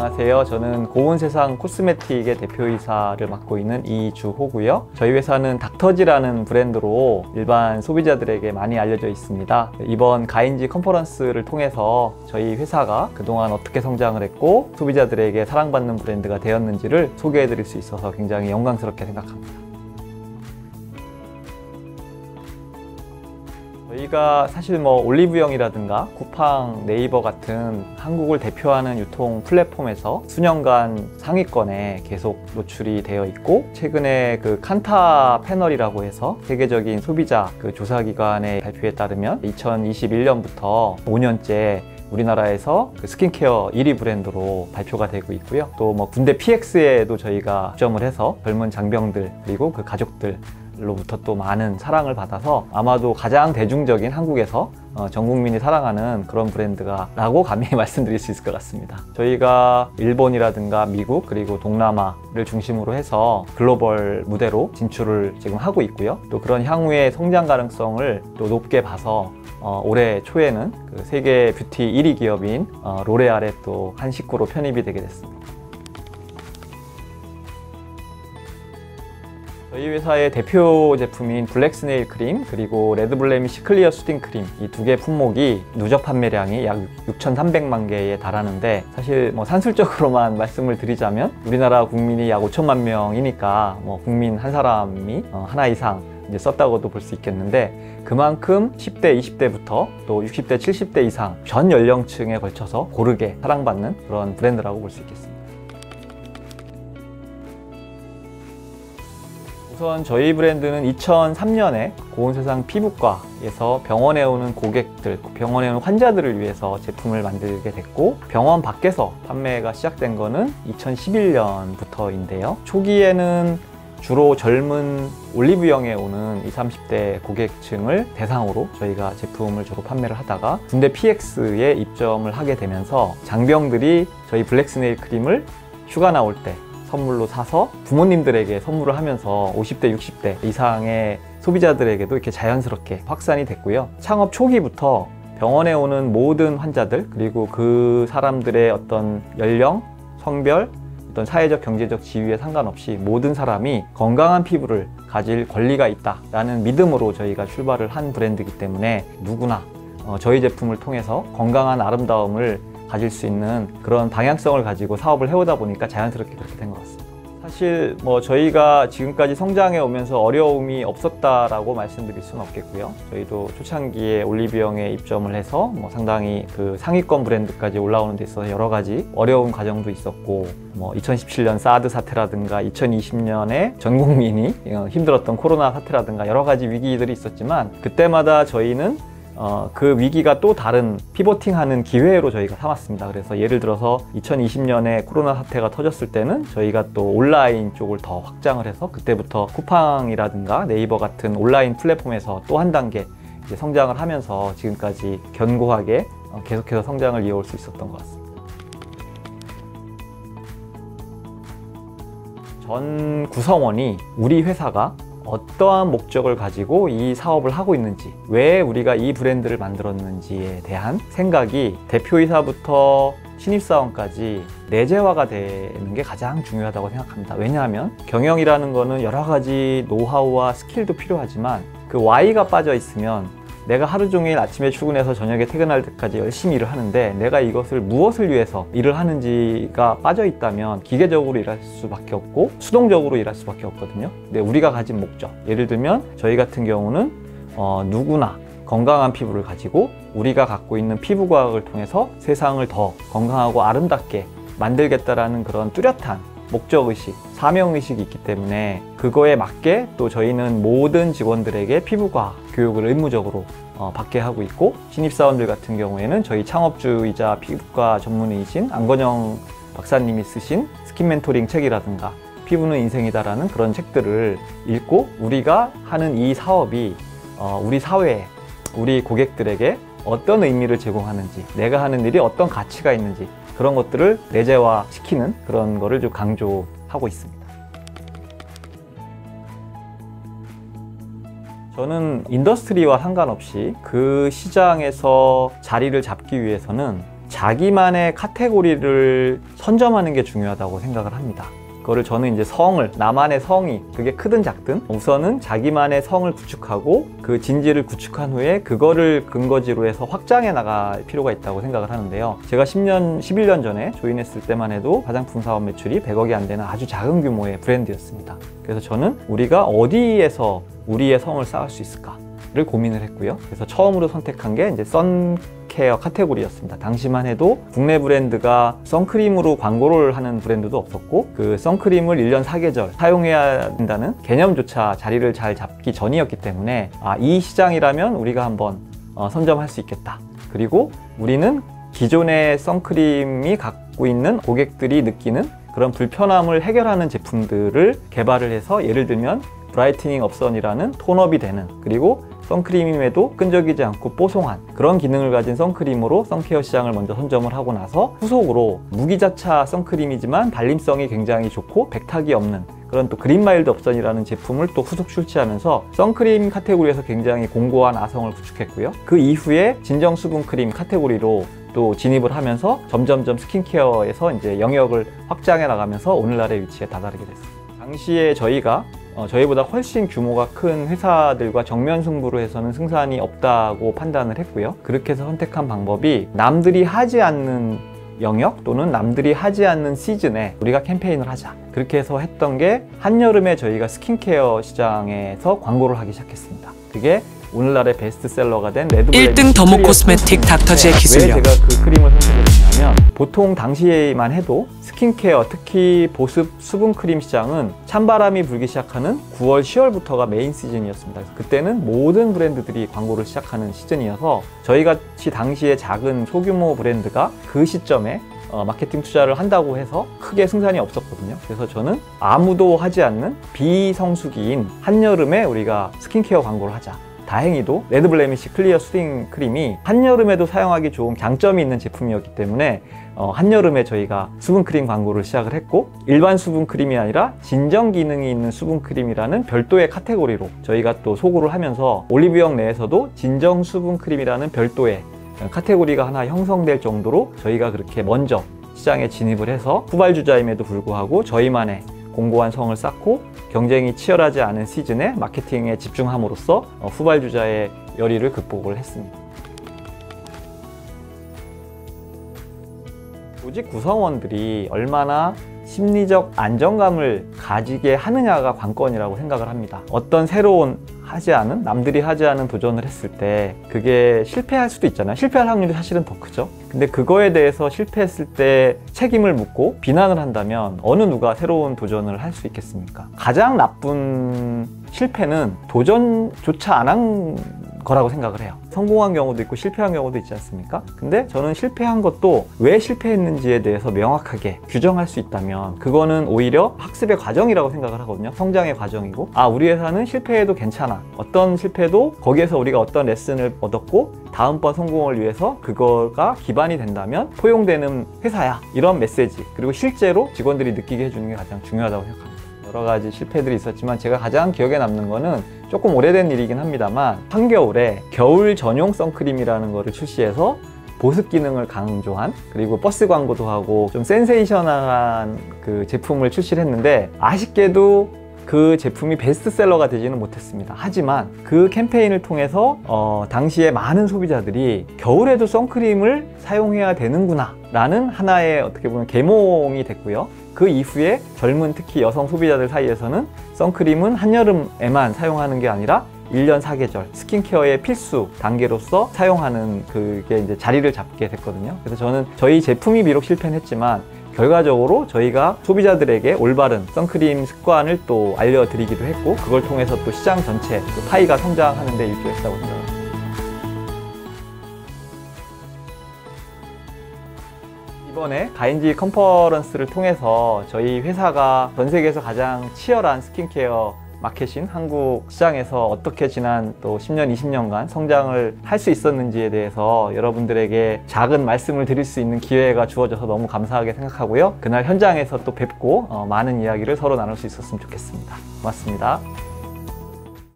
안녕하세요. 저는 고운세상 코스메틱의 대표이사를 맡고 있는 이주호고요. 저희 회사는 닥터지라는 브랜드로 일반 소비자들에게 많이 알려져 있습니다. 이번 가인지 컨퍼런스를 통해서 저희 회사가 그동안 어떻게 성장을 했고 소비자들에게 사랑받는 브랜드가 되었는지를 소개해 드릴 수 있어서 굉장히 영광스럽게 생각합니다. 저희가 사실 올리브영이라든가 쿠팡, 네이버 같은 한국을 대표하는 유통 플랫폼에서 수년간 상위권에 계속 노출이 되어 있고, 최근에 그 칸타 패널이라고 해서 세계적인 소비자 조사기관의 발표에 따르면 2021년부터 5년째 우리나라에서 스킨케어 1위 브랜드로 발표가 되고 있고요. 또 군대 PX에도 저희가 입점을 해서 젊은 장병들 그리고 그 가족들 로부터 또 많은 사랑을 받아서 아마도 가장 대중적인 한국에서 전 국민이 사랑하는 그런 브랜드가 라고 감히 말씀드릴 수 있을 것 같습니다. 저희가 일본이라든가 미국 그리고 동남아를 중심으로 해서 글로벌 무대로 진출을 지금 하고 있고요. 또 그런 향후의 성장 가능성을 또 높게 봐서 올해 초에는 그 세계 뷰티 1위 기업인 로레알에 또 한 식구로 편입이 되게 됐습니다. 저희 회사의 대표 제품인 블랙 스네일 크림 그리고 레드 블레미쉬 클리어 수딩 크림, 이 두 개 품목이 누적 판매량이 약 6,300만 개에 달하는데, 사실 산술적으로만 말씀을 드리자면 우리나라 국민이 약 5천만 명이니까 국민 한 사람이 하나 이상 이제 썼다고도 볼 수 있겠는데, 그만큼 10대, 20대부터 또 60대, 70대 이상 전 연령층에 걸쳐서 고르게 사랑받는 그런 브랜드라고 볼 수 있겠습니다. 우선 저희 브랜드는 2003년에 고운세상 피부과에서 병원에 오는 고객들, 병원에 오는 환자들을 위해서 제품을 만들게 됐고, 병원 밖에서 판매가 시작된 거는 2011년부터인데요. 초기에는 주로 젊은 올리브영에 오는 20, 30대 고객층을 대상으로 저희가 제품을 주로 판매를 하다가 군대 PX에 입점을 하게 되면서 장병들이 저희 블랙 스네일 크림을 휴가 나올 때 선물로 사서 부모님들에게 선물을 하면서 50대, 60대 이상의 소비자들에게도 이렇게 자연스럽게 확산이 됐고요. 창업 초기부터 병원에 오는 모든 환자들, 그리고 그 사람들의 어떤 연령, 성별, 어떤 사회적, 경제적 지위에 상관없이 모든 사람이 건강한 피부를 가질 권리가 있다라는 믿음으로 저희가 출발을 한 브랜드이기 때문에 누구나 저희 제품을 통해서 건강한 아름다움을 가질 수 있는 그런 방향성을 가지고 사업을 해오다 보니까 자연스럽게 그렇게 된 것 같습니다. 사실 저희가 지금까지 성장해 오면서 어려움이 없었다라고 말씀드릴 수는 없겠고요. 저희도 초창기에 올리브영에 입점을 해서 상당히 그 상위권 브랜드까지 올라오는 데 있어서 여러 가지 어려운 과정도 있었고, 2017년 사드 사태라든가 2020년에 전 국민이 힘들었던 코로나 사태라든가 여러 가지 위기들이 있었지만, 그때마다 저희는 그 위기가 또 다른 피보팅하는 기회로 저희가 삼았습니다. 그래서 예를 들어서 2020년에 코로나 사태가 터졌을 때는 저희가 또 온라인 쪽을 더 확장을 해서 그때부터 쿠팡이라든가 네이버 같은 온라인 플랫폼에서 또 한 단계 이제 성장을 하면서 지금까지 견고하게 계속해서 성장을 이어올 수 있었던 것 같습니다. 전 구성원이 우리 회사가 어떠한 목적을 가지고 이 사업을 하고 있는지, 왜 우리가 이 브랜드를 만들었는지에 대한 생각이 대표이사부터 신입사원까지 내재화가 되는 게 가장 중요하다고 생각합니다. 왜냐하면 경영이라는 거는 여러 가지 노하우와 스킬도 필요하지만 그 Y가 빠져 있으면 내가 하루 종일 아침에 출근해서 저녁에 퇴근할 때까지 열심히 일을 하는데 내가 이것을 무엇을 위해서 일을 하는지가 빠져 있다면 기계적으로 일할 수밖에 없고 수동적으로 일할 수밖에 없거든요. 근데 우리가 가진 목적, 예를 들면 저희 같은 경우는 누구나 건강한 피부를 가지고 우리가 갖고 있는 피부과학을 통해서 세상을 더 건강하고 아름답게 만들겠다라는 그런 뚜렷한 목적의식, 사명의식이 있기 때문에 그거에 맞게 또 저희는 모든 직원들에게 피부과학 교육을 의무적으로 받게 하고 있고, 신입사원들 같은 경우에는 저희 창업주이자 피부과 전문의이신 안건영 박사님이 쓰신 스킨 멘토링 책이라든가 피부는 인생이다라는 그런 책들을 읽고 우리가 하는 이 사업이 우리 사회에, 우리 고객들에게 어떤 의미를 제공하는지, 내가 하는 일이 어떤 가치가 있는지 그런 것들을 내재화시키는 그런 거를 좀 강조하고 있습니다. 저는 인더스트리와 상관없이 그 시장에서 자리를 잡기 위해서는 자기만의 카테고리를 선점하는 게 중요하다고 생각을 합니다. 그거를 저는 이제 성을, 나만의 성이 그게 크든 작든 우선은 자기만의 성을 구축하고 그 진지를 구축한 후에 그거를 근거지로 해서 확장해 나갈 필요가 있다고 생각을 하는데요. 제가 11년 전에 조인했을 때만 해도 화장품 사업 매출이 100억이 안 되는 아주 작은 규모의 브랜드였습니다. 그래서 저는 우리가 어디에서 우리의 성을 쌓을 수 있을까를 고민을 했고요. 그래서 처음으로 선택한 게 이제 선케어 카테고리였습니다. 당시만 해도 국내 브랜드가 선크림으로 광고를 하는 브랜드도 없었고 그 선크림을 1년 4계절 사용해야 된다는 개념조차 자리를 잘 잡기 전이었기 때문에 이 시장이라면 우리가 한번 선점할 수 있겠다. 그리고 우리는 기존의 선크림이 갖고 있는 고객들이 느끼는 그런 불편함을 해결하는 제품들을 개발을 해서 예를 들면 브라이트닝 업선이라는 톤업이 되는 그리고 선크림임에도 끈적이지 않고 뽀송한 그런 기능을 가진 선크림으로 선케어 시장을 먼저 선점을 하고 나서 후속으로 무기자차 선크림이지만 발림성이 굉장히 좋고 백탁이 없는 그런 또 그린마일드 업선이라는 제품을 또 후속 출시하면서 선크림 카테고리에서 굉장히 공고한 아성을 구축했고요. 그 이후에 진정 수분크림 카테고리로 또 진입을 하면서 점점점 스킨케어에서 이제 영역을 확장해 나가면서 오늘날의 위치에 다다르게 됐습니다. 당시에 저희보다 훨씬 규모가 큰 회사들과 정면 승부를 해서는 승산이 없다고 판단을 했고요. 그렇게 해서 선택한 방법이 남들이 하지 않는 영역 또는 남들이 하지 않는 시즌에 우리가 캠페인을 하자. 그렇게 해서 했던 게 한여름에 저희가 스킨케어 시장에서 광고를 하기 시작했습니다. 그게 오늘날의 베스트셀러가 된 레드블랙 1등 더모 코스메틱 닥터지의 기술력. 왜 제가 그 크림을 선택을 했냐면 보통 당시에만 해도 스킨케어, 특히 보습 수분크림 시장은 찬바람이 불기 시작하는 9월, 10월부터가 메인 시즌이었습니다. 그때는 모든 브랜드들이 광고를 시작하는 시즌이어서 저희같이 당시에 작은 소규모 브랜드가 그 시점에 마케팅 투자를 한다고 해서 크게 승산이 없었거든요. 그래서 저는 아무도 하지 않는 비성수기인 한여름에 우리가 스킨케어 광고를 하자. 다행히도 레드블레미쉬 클리어 수딩 크림이 한여름에도 사용하기 좋은 장점이 있는 제품이었기 때문에 한여름에 저희가 수분크림 광고를 시작을 했고 일반 수분크림이 아니라 진정 기능이 있는 수분크림이라는 별도의 카테고리로 저희가 또 소구를 하면서 올리브영 내에서도 진정 수분크림이라는 별도의 카테고리가 하나 형성될 정도로 저희가 그렇게 먼저 시장에 진입을 해서 후발주자임에도 불구하고 저희만의 공고한 성을 쌓고 경쟁이 치열하지 않은 시즌에 마케팅에 집중함으로써 후발주자의 열의를 극복을 했습니다. 조직 구성원들이 얼마나 심리적 안정감을 가지게 하느냐가 관건이라고 생각을 합니다. 어떤 새로운 남들이 하지 않은 도전을 했을 때 그게 실패할 수도 있잖아요. 실패할 확률이 사실은 더 크죠. 근데 그거에 대해서 실패했을 때 책임을 묻고 비난을 한다면 어느 누가 새로운 도전을 할 수 있겠습니까? 가장 나쁜 실패는 도전조차 안 한 거라고 생각을 해요. 성공한 경우도 있고 실패한 경우도 있지 않습니까? 근데 저는 실패한 것도 왜 실패했는지에 대해서 명확하게 규정할 수 있다면 그거는 오히려 학습의 과정이라고 생각을 하거든요. 성장의 과정이고 우리 회사는 실패해도 괜찮아. 어떤 실패도 거기에서 우리가 어떤 레슨을 얻었고 다음번 성공을 위해서 그거가 기반이 된다면 포용되는 회사야. 이런 메시지 그리고 실제로 직원들이 느끼게 해주는 게 가장 중요하다고 생각합니다. 여러 가지 실패들이 있었지만 제가 가장 기억에 남는 거는 조금 오래된 일이긴 합니다만 한겨울에 겨울 전용 선크림이라는 거를 출시해서 보습 기능을 강조한 그리고 버스 광고도 하고 좀 센세이셔널한 그 제품을 출시를 했는데 아쉽게도 그 제품이 베스트셀러가 되지는 못했습니다. 하지만 그 캠페인을 통해서 당시에 많은 소비자들이 겨울에도 선크림을 사용해야 되는구나 라는 하나의 어떻게 보면 계몽이 됐고요. 그 이후에 젊은 특히 여성 소비자들 사이에서는 선크림은 한여름에만 사용하는 게 아니라 1년 4계절 스킨케어의 필수 단계로서 사용하는 그게 이제 자리를 잡게 됐거든요. 그래서 저는 저희 제품이 비록 실패는 했지만 결과적으로 저희가 소비자들에게 올바른 선크림 습관을 또 알려드리기도 했고 그걸 통해서 또 시장 전체 또 파이가 성장하는 데 일조했다고 생각합니다. 이번에 가인지 컨퍼런스를 통해서 저희 회사가 전 세계에서 가장 치열한 스킨케어 마켓인 한국 시장에서 어떻게 지난 또 10년, 20년간 성장을 할 수 있었는지에 대해서 여러분들에게 작은 말씀을 드릴 수 있는 기회가 주어져서 너무 감사하게 생각하고요. 그날 현장에서 또 뵙고 많은 이야기를 서로 나눌 수 있었으면 좋겠습니다. 고맙습니다.